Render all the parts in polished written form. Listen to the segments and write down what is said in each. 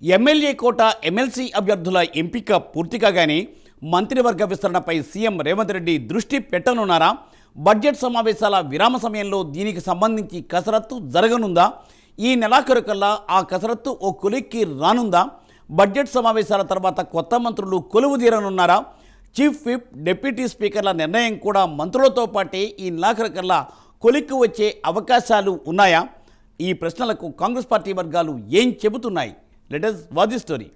MLA కోట MLC అభ్యర్థుల ఎంపిక పూర్తి కాగానే మంత్రివర్గ విస్తరణపై సీఎం రేవంత్ రెడ్డి దృష్టి పెట్టనున్నారా? బడ్జెట్ సమావేశాల విరామ సమయంలో దీనికి సంబంధించి కసరత్తు జరగనుందా? ఈ నెలాఖరుకల్లా ఆ కసరత్తు ఓ కొలిక్కి రానుందా? బడ్జెట్ సమావేశాల తర్వాత కొత్త మంత్రులు కొలువు తీరనున్నారా? చీఫ్ విప్, డిప్యూటీ స్పీకర్ల నిర్ణయం కూడా మంత్రులతో పాటే ఈ నెలాఖరుకల్లా కొలిక్కి వచ్చే అవకాశాలు ఉన్నాయా? ఈ ప్రశ్నలకు కాంగ్రెస్ పార్టీ వర్గాలు ఏం చెబుతున్నాయి? Let us watch this story.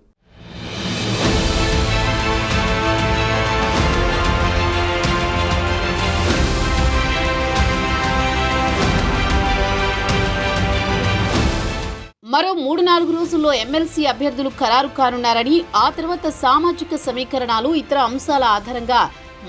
మరో 3-4 రోజుల్లో ఎమ్మెల్సీ అభ్యర్థులు ఖరారు కానున్నారని, ఆ తర్వాత సామాజిక సమీకరణాలు, ఇతర అంశాల ఆధారంగా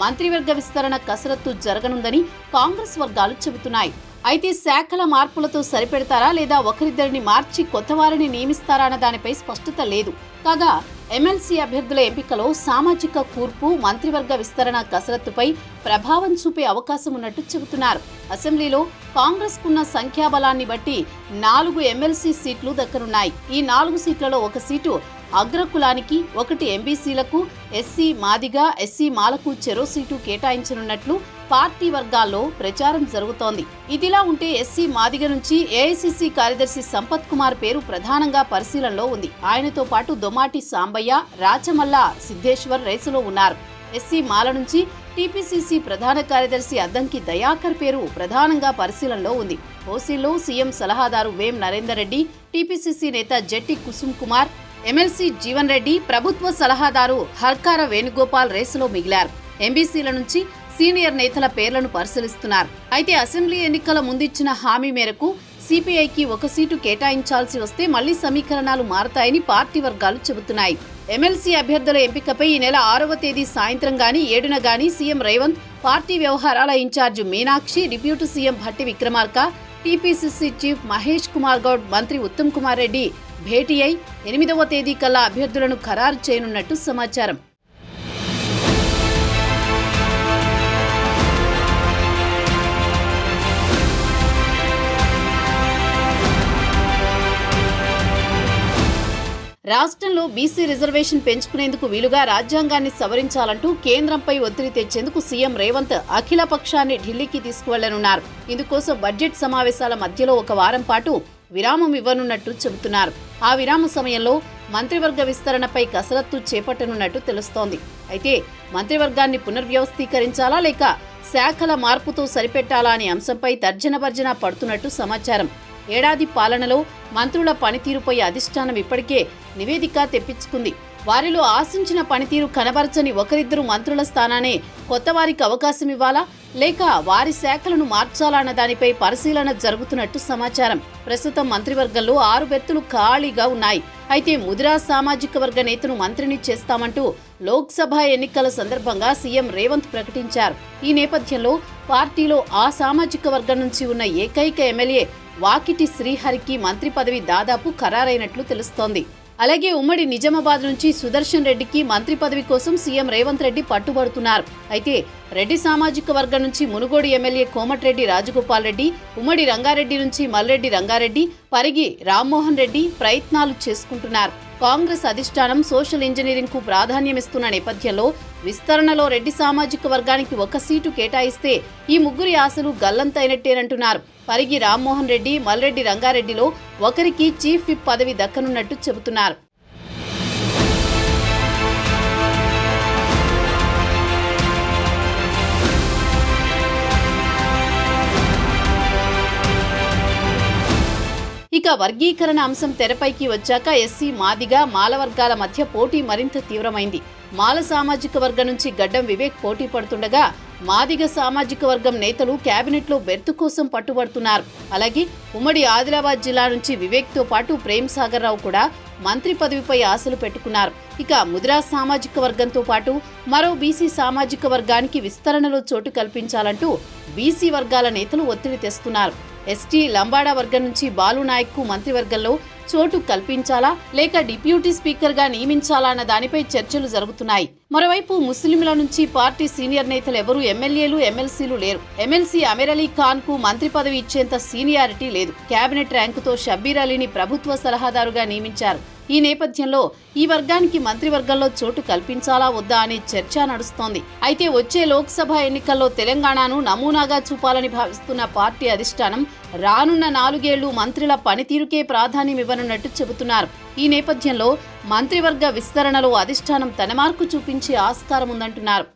మంత్రివర్గ విస్తరణ కసరత్తు జరగనుందని కాంగ్రెస్ వర్గాలు చెబుతున్నాయి. అయితే శాఖల మార్పులతో సరిపెడతారా లేదా ఒకరిద్దరిని మార్చి కొత్త వారిని నియమిస్తారా అన్న దానిపై స్పష్టత లేదు. కాగా ఎమ్మెల్సీ అభ్యర్థుల ఎంపికలో సామాజిక కూర్పు మంత్రివర్గ విస్తరణ కసరత్తుపై ప్రభావం చూపే అవకాశం ఉన్నట్టు చెబుతున్నారు. అసెంబ్లీలో కాంగ్రెస్ కున్న సంఖ్యాబలాన్ని బట్టి 4 ఎమ్మెల్సీ సీట్లు దక్కనున్నాయి. ఈ 4 సీట్లలో ఒక సీటు అగ్రకులానికి, 1 ఎంబీసీలకు, ఎస్సీ మాదిగ, ఎస్సీ మాలకు చెరో సీటు కేటాయించనున్నట్లు పార్టీ వర్గాల్లో ప్రచారం జరుగుతోంది. ఇదిలా ఉంటే ఎస్సీ మాదిగ నుంచి ఏఐసీసీ కార్యదర్శి సంపత్ కుమార్ పేరు ప్రధానంగా పరిశీలనలో ఉంది. ఆయనతో పాటు దొమాటి సాంబయ్య, రాచమల్ల సిద్ధేశ్వర్ రేసులో ఉన్నారు. ఎస్సీ మాల నుంచి టీపీసీసీ ప్రధాన కార్యదర్శి అద్దంకి దయాకర్ పేరు ప్రధానంగా పరిశీలనలో ఉంది. ఓసీలో సీఎం సలహాదారు వేం నరేందర్ రెడ్డి, టీపీసీసీ నేత జట్టి కుసుమ్ కుమార్, ఎమ్మెల్సీ జీవన్ రెడ్డి, ప్రభుత్వ సలహాదారు హర్కార వేణుగోపాల్ రేసులో మిగిలారు. ఎంబీసీల నుంచి సీనియర్ నేతల పేర్లను పరిశీలిస్తున్నారు. అయితే అసెంబ్లీ ఎన్నికల ముందిచ్చిన హామీ మేరకు సిపిఐకి 1 సీటు కేటాయించాల్సి వస్తే మళ్లీ సమీకరణాలు మారతాయని పార్టీ వర్గాలు చెబుతున్నాయి. ఎమ్మెల్సీ అభ్యర్థుల ఎంపికపై ఈ నెల 6వ తేదీ సాయంత్రం గానీ 7న గానీ సీఎం రేవంత్, పార్టీ వ్యవహారాల incharge Meenakshi, deputy CM Bhatti Vikramarka, TPCC chief Mahesh Kumar Goud, మంత్రి ఉత్తమ్ కుమార్ రెడ్డి భేటీ అయి 8వ తేదీ కల్లా అభ్యర్థులను ఖరారు చేయనున్నట్టు సమాచారం. రాష్ట్రంలో బీసీ రిజర్వేషన్ పెంచుకునేందుకు వీలుగా రాజ్యాంగాన్ని సవరించాలంటూ కేంద్రంపై ఒత్తిడి తెచ్చేందుకు సీఎం రేవంత్ అఖిల పక్షాన్ని ఢిల్లీకి తీసుకువెళ్లనున్నారు. ఇందుకోసం బడ్జెట్ సమావేశాల మధ్యలో 1 వారం పాటు విరామం ఇవ్వనున్నట్టు చెబుతున్నారు. ఆ విరామ సమయంలో మంత్రివర్గ విస్తరణపై కసరత్తు చేపట్టనున్నట్టు తెలుస్తోంది. అయితే మంత్రివర్గాన్ని పునర్వ్యవస్థీకరించాలా లేక శాఖల మార్పుతో సరిపెట్టాలా అనే అంశంపై తర్జనభర్జన పడుతున్నట్టు సమాచారం. ఏడాది పాలనలో మంత్రుల పనితీరుపై అధిష్టానం ఇప్పటికే నివేదిక తెప్పించుకుంది. వారిలో ఆశించిన పనితీరు కనబరచని ఒకరిద్దరు మంత్రుల స్థానానే కొత్త వారికి అవకాశం ఇవ్వాలా లేక వారి శాఖలను మార్చాలా అన్న దానిపై పరిశీలన జరుగుతున్నట్టు సమాచారం. ప్రస్తుతం మంత్రివర్గంలో 6 బెర్తులు ఖాళీగా ఉన్నాయి. అయితే ముదిరా సామాజిక వర్గ నేతను మంత్రిని చేస్తామంటూ లోక్సభ ఎన్నికల సందర్భంగా సీఎం రేవంత్ ప్రకటించారు. ఈ నేపథ్యంలో పార్టీలో ఆ సామాజిక వర్గం నుంచి ఉన్న ఏకైక ఎమ్మెల్యే వాకిటి శ్రీహరికి మంత్రి పదవి దాదాపు ఖరారైనట్లు తెలుస్తోంది. అలాగే ఉమ్మడి నిజామాబాద్ నుంచి సుదర్శన్ రెడ్డికి మంత్రి పదవి కోసం సీఎం రేవంత్ రెడ్డి పట్టుబడుతున్నారు. అయితే రెడ్డి సామాజిక వర్గం నుంచి మునుగోడు ఎమ్మెల్యే కోమటిరెడ్డి రాజగోపాల్ రెడ్డి, ఉమ్మడి రంగారెడ్డి నుంచి మల్రెడ్డి రంగారెడ్డి, పరిగి రామ్మోహన్ రెడ్డి ప్రయత్నాలు చేసుకుంటున్నారు. కాంగ్రెస్ అధిష్టానం సోషల్ ఇంజనీరింగ్ కు ప్రాధాన్యమిస్తున్న నేపథ్యంలో విస్తరణలో రెడ్డి సామాజిక వర్గానికి 1 సీటు కేటాయిస్తే ఈ ముగ్గురి ఆశలు గల్లంతైనట్టేనంటున్నారు. పరిగి రామ్మోహన్ రెడ్డి, మల్రెడ్డి రంగారెడ్డిలో ఒకరికి చీఫ్ విప్ పదవి దక్కనున్నట్టు చెబుతున్నారు. ఇక వర్గీకరణ అంశం తెరపైకి వచ్చాక ఎస్సీ మాదిగ మాల వర్గాల మధ్య పోటీ మరింత తీవ్రమైంది. మాల సామాజిక వర్గం నుంచి గడ్డం వివేక్ పోటీ పడుతుండగా మాదిగ సామాజిక వర్గం నేతలు కేబినెట్లో బెర్తు కోసం పట్టుబడుతున్నారు. అలాగే ఉమ్మడి ఆదిలాబాద్ జిల్లా నుంచి వివేక్తో పాటు ప్రేమ్ సాగర్ రావు కూడా మంత్రి పదవిపై ఆశలు పెట్టుకున్నారు. ఇక ముదిరా సామాజిక వర్గంతో పాటు మరో బీసీ సామాజిక వర్గానికి విస్తరణలో చోటు కల్పించాలంటూ బీసీ వర్గాల నేతలు ఒత్తిడి తెస్తున్నారు. ఎస్టీ లంబాడా వర్గం నుంచి బాలునాయక్ కు మంత్రివర్గంలో చోటు కల్పించాలా లేక డిప్యూటీ స్పీకర్ గా నియమించాలా అన్న దానిపై చర్చలు జరుగుతున్నాయి. మరోవైపు ముస్లింల నుంచి పార్టీ సీనియర్ నేతలు ఎవరూ ఎమ్మెల్యేలు, ఎమ్మెల్సీలు లేరు. ఎమ్మెల్సీ అమీర్ అలీ ఖాన్ కు మంత్రి పదవి ఇచ్చేంత సీనియారిటీ లేదు. కేబినెట్ ర్యాంకుతో షబ్బీర్ అలీని ప్రభుత్వ సలహాదారుగా నియమించారు. ఈ నేపథ్యంలో ఈ వర్గానికి మంత్రివర్గంలో చోటు కల్పించాలా వద్దా అనే చర్చ నడుస్తోంది. అయితే వచ్చే లోక్సభ ఎన్నికల్లో తెలంగాణను నమూనాగా చూపాలని భావిస్తున్న పార్టీ అధిష్టానం రానున్న 4 ఏళ్లు మంత్రుల పనితీరుకే ప్రాధాన్యం ఇవ్వనున్నట్టు చెబుతున్నారు. ఈ నేపథ్యంలో మంత్రివర్గ విస్తరణలో అధిష్టానం తన మార్కు చూపించే ఆస్కారం ఉందంటున్నారు.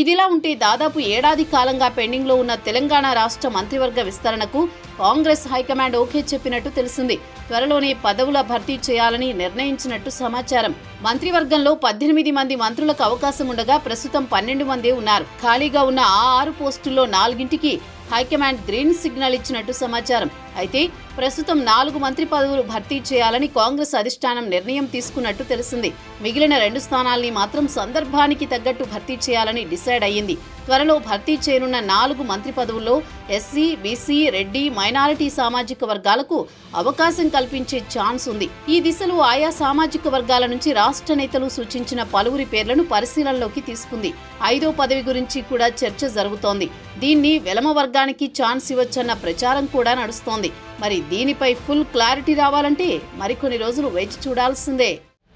ఇదిలా ఉంటే దాదాపు ఏడాది కాలంగా పెండింగ్లో ఉన్న తెలంగాణ రాష్ట్ర మంత్రివర్గ విస్తరణకు కాంగ్రెస్ హైకమాండ్ ఓకే చెప్పినట్టు తెలిసింది. త్వరలోనే పదవుల భర్తీ చేయాలని నిర్ణయించినట్టు సమాచారం. మంత్రివర్గంలో 18 మంది మంత్రులకు అవకాశం ఉండగా ప్రస్తుతం 12 మందే ఉన్నారు. ఖాళీగా ఉన్న ఆ 6 పోస్టుల్లో 4ంటికి హైకమాండ్ గ్రీన్ సిగ్నల్ ఇచ్చినట్టు సమాచారం. అయితే ప్రస్తుతం 4 మంత్రి పదవులు భర్తీ చేయాలని కాంగ్రెస్ అధిష్టానం నిర్ణయం తీసుకున్నట్టు తెలిసింది. మిగిలిన 2 స్థానాల్ని మాత్రం సందర్భానికి తగ్గట్టు భర్తీ చేయాలని డిసైడ్ అయ్యింది. త్వరలో భర్తీ చేయనున్న 4 మంత్రి పదవుల్లో ఎస్సీ, బీసీ, రెడ్డి, మైనారిటీ సామాజిక వర్గాలకు అవకాశం కల్పించే ఛాన్స్ ఉంది. ఈ దిశలో ఆయా సామాజిక వర్గాల నుంచి రాష్ట్ర నేతలు సూచించిన పలువురి పేర్లను పరిశీలనలోకి తీసుకుంది. 5వ పదవి గురించి కూడా చర్చ జరుగుతోంది. దీన్ని వెలమ వర్గానికి ఛాన్స్ ఇవ్వచ్చన్న ప్రచారం కూడా నడుస్తోంది. మరి దీనిపై ఫుల్ క్లారిటీ రావాలంటే మరికొన్ని రోజులు వేచి చూడాల్సిందే.